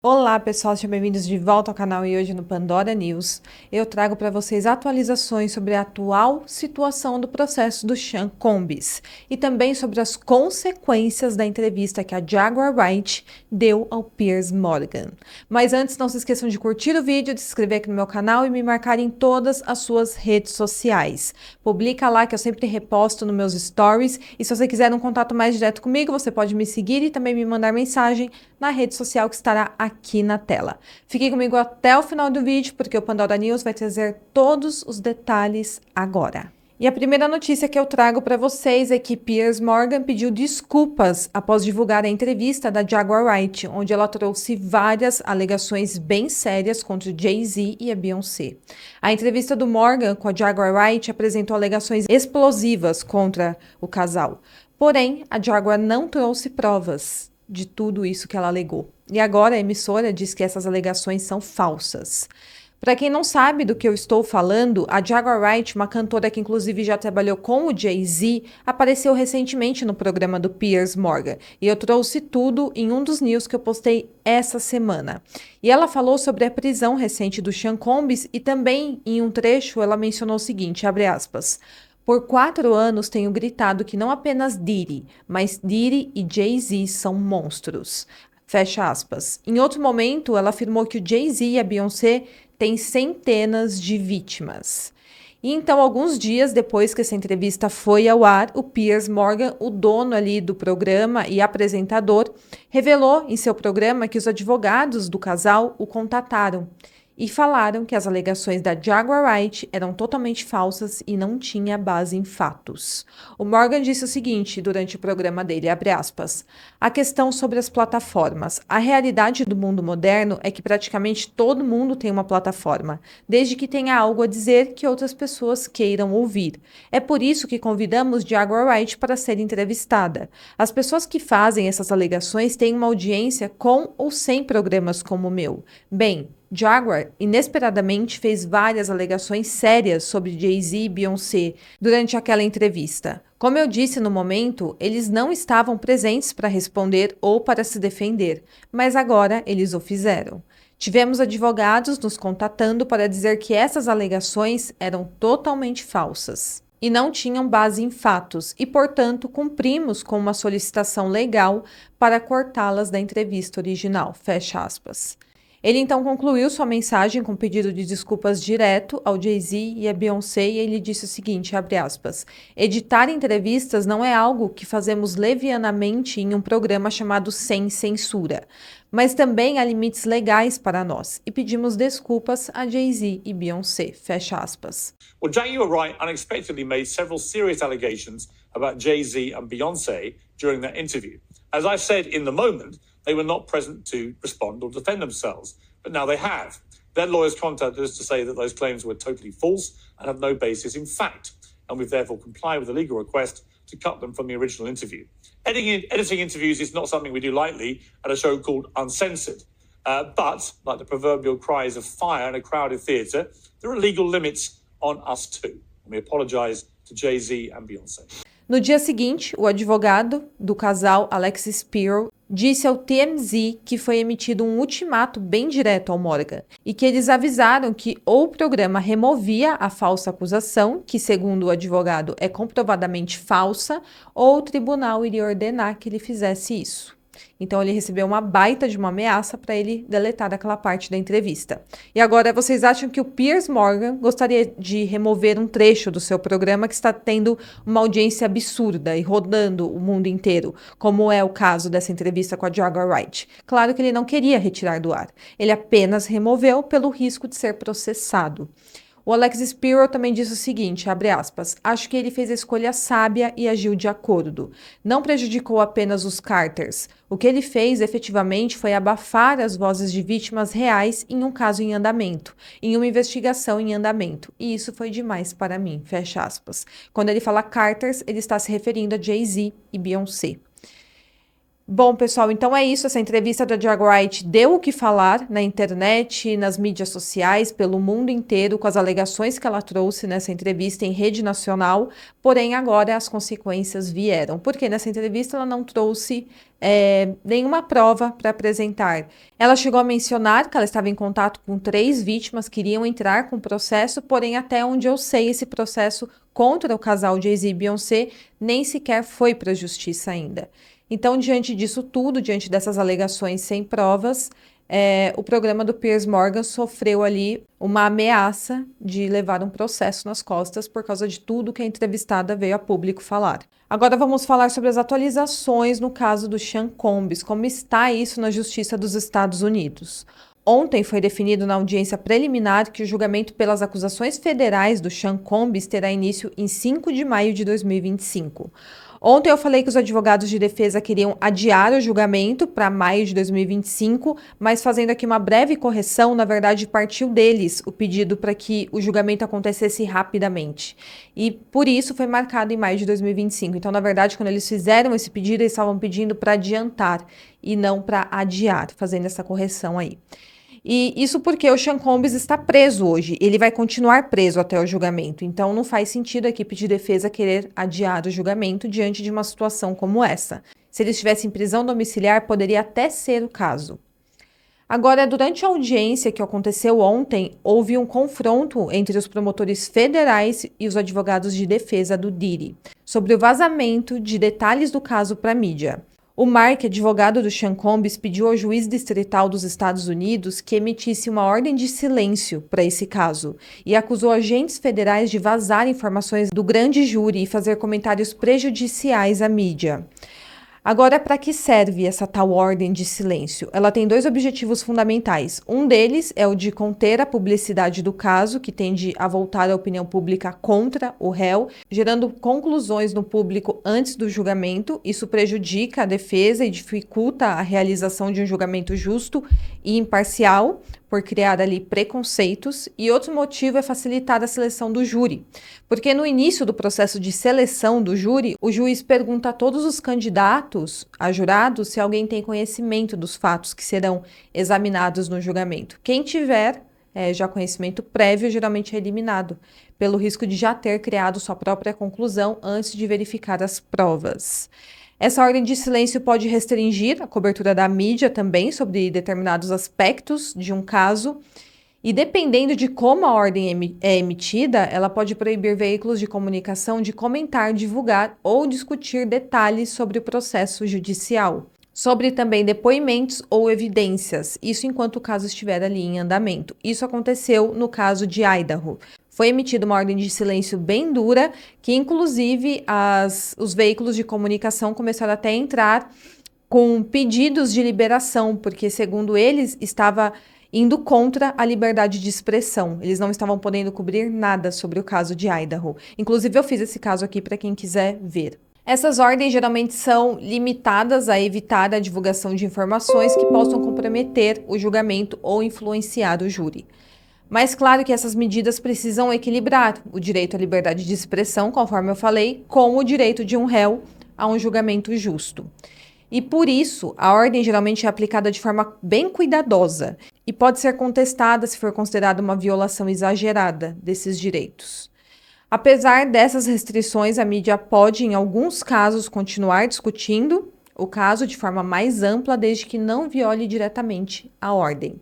Olá pessoal, sejam bem-vindos de volta ao canal e hoje no Pandora News eu trago para vocês atualizações sobre a atual situação do processo do Sean Combs e também sobre as consequências da entrevista que a Jaguar Wright deu ao Piers Morgan. Mas antes, não se esqueçam de curtir o vídeo, de se inscrever aqui no meu canal e me marcar em todas as suas redes sociais. Publica lá que eu sempre reposto nos meus stories e se você quiser um contato mais direto comigo, você pode me seguir e também me mandar mensagem na rede social que estará aqui na tela. Fique comigo até o final do vídeo, porque o Pandora News vai trazer todos os detalhes agora. E a primeira notícia que eu trago para vocês é que Piers Morgan pediu desculpas após divulgar a entrevista da Jaguar Wright, onde ela trouxe várias alegações bem sérias contra Jay-Z e a Beyoncé. A entrevista do Morgan com a Jaguar Wright apresentou alegações explosivas contra o casal. Porém, a Jaguar não trouxe provas de tudo isso que ela alegou. E agora a emissora diz que essas alegações são falsas. Para quem não sabe do que eu estou falando, a Jaguar Wright, uma cantora que inclusive já trabalhou com o Jay-Z, apareceu recentemente no programa do Piers Morgan. E eu trouxe tudo em um dos news que eu postei essa semana. E ela falou sobre a prisão recente do Sean Combs e também em um trecho ela mencionou o seguinte, abre aspas, por 4 anos tenho gritado que não apenas Diddy, mas Diddy e Jay-Z são monstros. Fecha aspas. Em outro momento, ela afirmou que o Jay-Z e a Beyoncé têm centenas de vítimas. E então, alguns dias depois que essa entrevista foi ao ar, o Piers Morgan, o dono ali do programa e apresentador, revelou em seu programa que os advogados do casal o contataram e falaram que as alegações da Jaguar Wright eram totalmente falsas e não tinha base em fatos. O Morgan disse o seguinte durante o programa dele, abre aspas, a questão sobre as plataformas. A realidade do mundo moderno é que praticamente todo mundo tem uma plataforma, desde que tenha algo a dizer que outras pessoas queiram ouvir. É por isso que convidamos Jaguar Wright para ser entrevistada. As pessoas que fazem essas alegações têm uma audiência com ou sem programas como o meu. Bem, Jaguar, inesperadamente, fez várias alegações sérias sobre Jay-Z e Beyoncé durante aquela entrevista. Como eu disse no momento, eles não estavam presentes para responder ou para se defender, mas agora eles o fizeram. Tivemos advogados nos contatando para dizer que essas alegações eram totalmente falsas e não tinham base em fatos e, portanto, cumprimos com uma solicitação legal para cortá-las da entrevista original. Fecha aspas. Ele então concluiu sua mensagem com pedido de desculpas direto ao Jay-Z e a Beyoncé e ele disse o seguinte, abre aspas, editar entrevistas não é algo que fazemos levianamente em um programa chamado Sem Censura, mas também há limites legais para nós e pedimos desculpas a Jay-Z e Beyoncé, fecha aspas. Well, Jaguar Wright unexpectedly made several serious allegations about Jay-Z and Beyoncé during that interview. As I said in the moment, they were not present to respond or defend themselves, but now they have. Their lawyers contacted us to say that those claims were totally false and have no basis in fact, and we've therefore complied with the legal request to cut them from the original interview. Editing interviews is not something we do lightly at a show called Uncensored, but like the proverbial cries of fire in a crowded theatre, there are legal limits on us too, and we apologise to Jay-Z and Beyoncé. No dia seguinte, o advogado do casal, Alexis Spiro, disse ao TMZ que foi emitido um ultimato bem direto ao Morgan e que eles avisaram que ou o programa removia a falsa acusação, que segundo o advogado é comprovadamente falsa, ou o tribunal iria ordenar que ele fizesse isso. Então ele recebeu uma baita de uma ameaça para ele deletar aquela parte da entrevista. E agora vocês acham que o Piers Morgan gostaria de remover um trecho do seu programa que está tendo uma audiência absurda e rodando o mundo inteiro, como é o caso dessa entrevista com a Jaguar Wright? Claro que ele não queria retirar do ar. Ele apenas removeu pelo risco de ser processado. O Alexis Spiro também disse o seguinte, abre aspas, acho que ele fez a escolha sábia e agiu de acordo. Não prejudicou apenas os Carters. O que ele fez, efetivamente, foi abafar as vozes de vítimas reais em um caso em andamento, em uma investigação em andamento. E isso foi demais para mim, fecha aspas. Quando ele fala Carters, ele está se referindo a Jay-Z e Beyoncé. Bom, pessoal, então é isso. Essa entrevista da Jag Wright deu o que falar na internet, nas mídias sociais, pelo mundo inteiro, com as alegações que ela trouxe nessa entrevista em rede nacional. Porém, agora as consequências vieram, porque nessa entrevista ela não trouxe nenhuma prova para apresentar. Ela chegou a mencionar que ela estava em contato com 3 vítimas que iriam entrar com o processo, porém, até onde eu sei, esse processo contra o casal Jay-Z e Beyoncé nem sequer foi para a justiça ainda. Então, diante disso tudo, diante dessas alegações sem provas, o programa do Piers Morgan sofreu ali uma ameaça de levar um processo nas costas por causa de tudo que a entrevistada veio a público falar. Agora vamos falar sobre as atualizações no caso do Sean Combs, como está isso na Justiça dos Estados Unidos. Ontem foi definido na audiência preliminar que o julgamento pelas acusações federais do Sean Combs terá início em 5 de maio de 2025. Ontem eu falei que os advogados de defesa queriam adiar o julgamento para maio de 2025, mas fazendo aqui uma breve correção, na verdade partiu deles o pedido para que o julgamento acontecesse rapidamente. E por isso foi marcado em maio de 2025. Então, na verdade, quando eles fizeram esse pedido, eles estavam pedindo para adiantar e não para adiar, fazendo essa correção aí. E isso porque o Sean Combs está preso hoje, ele vai continuar preso até o julgamento, então não faz sentido a equipe de defesa querer adiar o julgamento diante de uma situação como essa. Se ele estivesse em prisão domiciliar, poderia até ser o caso. Agora, durante a audiência que aconteceu ontem, houve um confronto entre os promotores federais e os advogados de defesa do Diddy, sobre o vazamento de detalhes do caso para a mídia. O Mark, advogado do Sean Combs, pediu ao juiz distrital dos Estados Unidos que emitisse uma ordem de silêncio para esse caso e acusou agentes federais de vazar informações do grande júri e fazer comentários prejudiciais à mídia. Agora, para que serve essa tal ordem de silêncio? Ela tem 2 objetivos fundamentais. Um deles é o de conter a publicidade do caso, que tende a voltar a opinião pública contra o réu, gerando conclusões no público antes do julgamento. Isso prejudica a defesa e dificulta a realização de um julgamento justo e imparcial, por criar ali preconceitos, e outro motivo é facilitar a seleção do júri, porque no início do processo de seleção do júri, o juiz pergunta a todos os candidatos a jurados se alguém tem conhecimento dos fatos que serão examinados no julgamento. Quem tiver já conhecimento prévio geralmente é eliminado, pelo risco de já ter criado sua própria conclusão antes de verificar as provas. Essa ordem de silêncio pode restringir a cobertura da mídia também sobre determinados aspectos de um caso e, dependendo de como a ordem é emitida, ela pode proibir veículos de comunicação de comentar, divulgar ou discutir detalhes sobre o processo judicial, sobre também depoimentos ou evidências, isso enquanto o caso estiver ali em andamento. Isso aconteceu no caso de Idaho. Foi emitida uma ordem de silêncio bem dura, que inclusive os veículos de comunicação começaram até a entrar com pedidos de liberação, porque, segundo eles, estava indo contra a liberdade de expressão. Eles não estavam podendo cobrir nada sobre o caso de Idaho. Inclusive, eu fiz esse caso aqui para quem quiser ver. Essas ordens geralmente são limitadas a evitar a divulgação de informações que possam comprometer o julgamento ou influenciar o júri. Mas claro que essas medidas precisam equilibrar o direito à liberdade de expressão, conforme eu falei, com o direito de um réu a um julgamento justo. E por isso, a ordem geralmente é aplicada de forma bem cuidadosa e pode ser contestada se for considerada uma violação exagerada desses direitos. Apesar dessas restrições, a mídia pode, em alguns casos, continuar discutindo o caso de forma mais ampla, desde que não viole diretamente a ordem.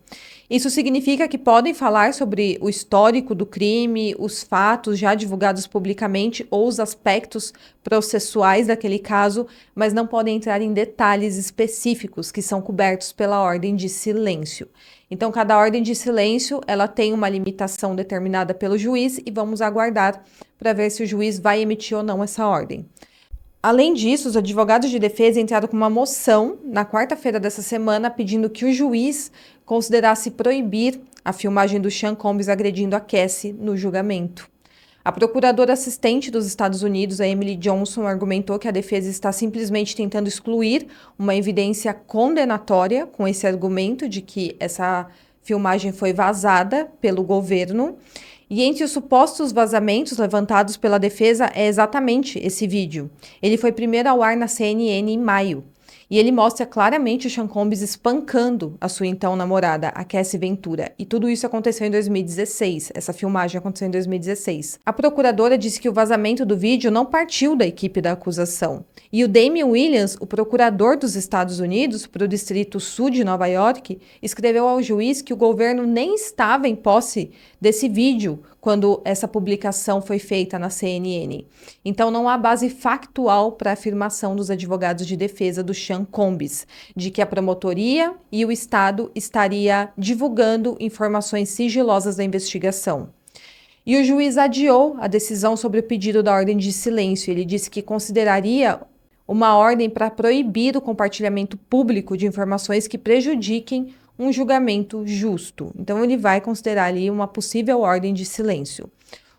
Isso significa que podem falar sobre o histórico do crime, os fatos já divulgados publicamente ou os aspectos processuais daquele caso, mas não podem entrar em detalhes específicos que são cobertos pela ordem de silêncio. Então, cada ordem de silêncio, ela tem uma limitação determinada pelo juiz e vamos aguardar para ver se o juiz vai emitir ou não essa ordem. Além disso, os advogados de defesa entraram com uma moção na quarta-feira dessa semana pedindo que o juiz considerasse proibir a filmagem do Sean Combs agredindo a Cassie no julgamento. A procuradora assistente dos Estados Unidos, a Emily Johnson, argumentou que a defesa está simplesmente tentando excluir uma evidência condenatória com esse argumento de que essa filmagem foi vazada pelo governo. E entre os supostos vazamentos levantados pela defesa é exatamente esse vídeo. Ele foi primeiro ao ar na CNN em maio. E ele mostra claramente o Sean Combs espancando a sua então namorada, a Cassie Ventura. E tudo isso aconteceu em 2016. Essa filmagem aconteceu em 2016. A procuradora disse que o vazamento do vídeo não partiu da equipe da acusação. E o Damian Williams, o procurador dos Estados Unidos para o Distrito Sul de Nova York, escreveu ao juiz que o governo nem estava em posse desse vídeo quando essa publicação foi feita na CNN. Então não há base factual para a afirmação dos advogados de defesa do Sean Combs, de que a promotoria e o Estado estaria divulgando informações sigilosas da investigação. E o juiz adiou a decisão sobre o pedido da ordem de silêncio. Ele disse que consideraria uma ordem para proibir o compartilhamento público de informações que prejudiquem um julgamento justo. Então, ele vai considerar ali uma possível ordem de silêncio.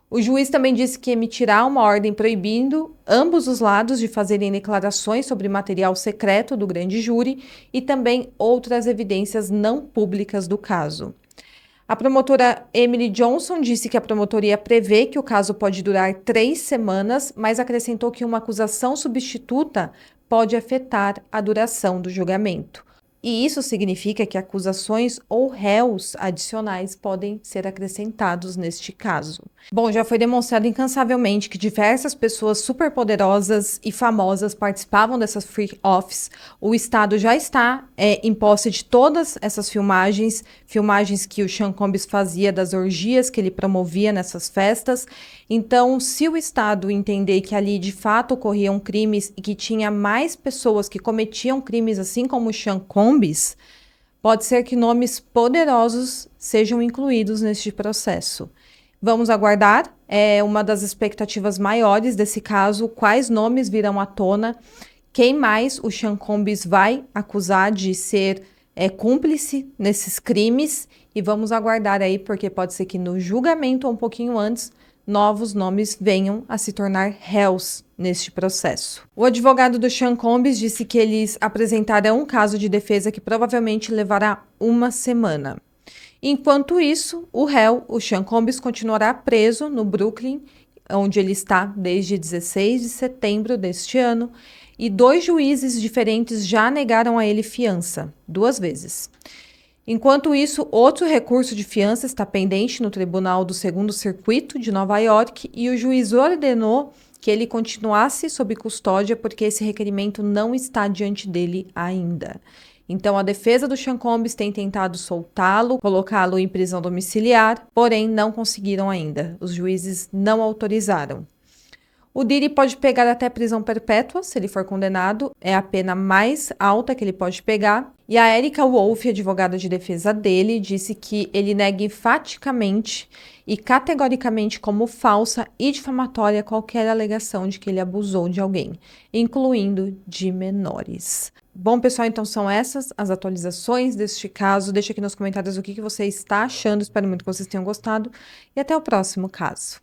O juiz também disse que emitirá uma ordem proibindo ambos os lados de fazerem declarações sobre material secreto do grande júri e também outras evidências não públicas do caso. A promotora Emily Johnson disse que a promotoria prevê que o caso pode durar 3 semanas, mas acrescentou que uma acusação substituta pode afetar a duração do julgamento. E isso significa que acusações ou réus adicionais podem ser acrescentados neste caso. Bom, já foi demonstrado incansavelmente que diversas pessoas superpoderosas e famosas participavam dessas free-offs. O Estado já está em posse de todas essas filmagens que o Sean Combs fazia das orgias que ele promovia nessas festas. Então, se o Estado entender que ali de fato ocorriam crimes e que tinha mais pessoas que cometiam crimes assim como o Sean Combs, pode ser que nomes poderosos sejam incluídos neste processo. Vamos aguardar, é uma das expectativas maiores desse caso, quais nomes virão à tona, quem mais o Sean Combs vai acusar de ser cúmplice nesses crimes, e vamos aguardar aí, porque pode ser que no julgamento ou um pouquinho antes, novos nomes venham a se tornar réus neste processo. O advogado do Sean Combs disse que eles apresentarão um caso de defesa que provavelmente levará 1 semana. Enquanto isso, o réu, o Sean Combs, continuará preso no Brooklyn, onde ele está desde 16 de setembro deste ano, e 2 juízes diferentes já negaram a ele fiança, 2 vezes. Enquanto isso, outro recurso de fiança está pendente no Tribunal do Segundo Circuito de Nova York e o juiz ordenou que ele continuasse sob custódia porque esse requerimento não está diante dele ainda. Então, a defesa do Sean Combs tem tentado soltá-lo, colocá-lo em prisão domiciliar, porém não conseguiram ainda. Os juízes não autorizaram. O Diddy pode pegar até prisão perpétua se ele for condenado, é a pena mais alta que ele pode pegar. E a Erica Wolff, advogada de defesa dele, disse que ele nega enfaticamente e categoricamente como falsa e difamatória qualquer alegação de que ele abusou de alguém, incluindo de menores. Bom, pessoal, então são essas as atualizações deste caso. Deixa aqui nos comentários o que você está achando. Espero muito que vocês tenham gostado. E até o próximo caso.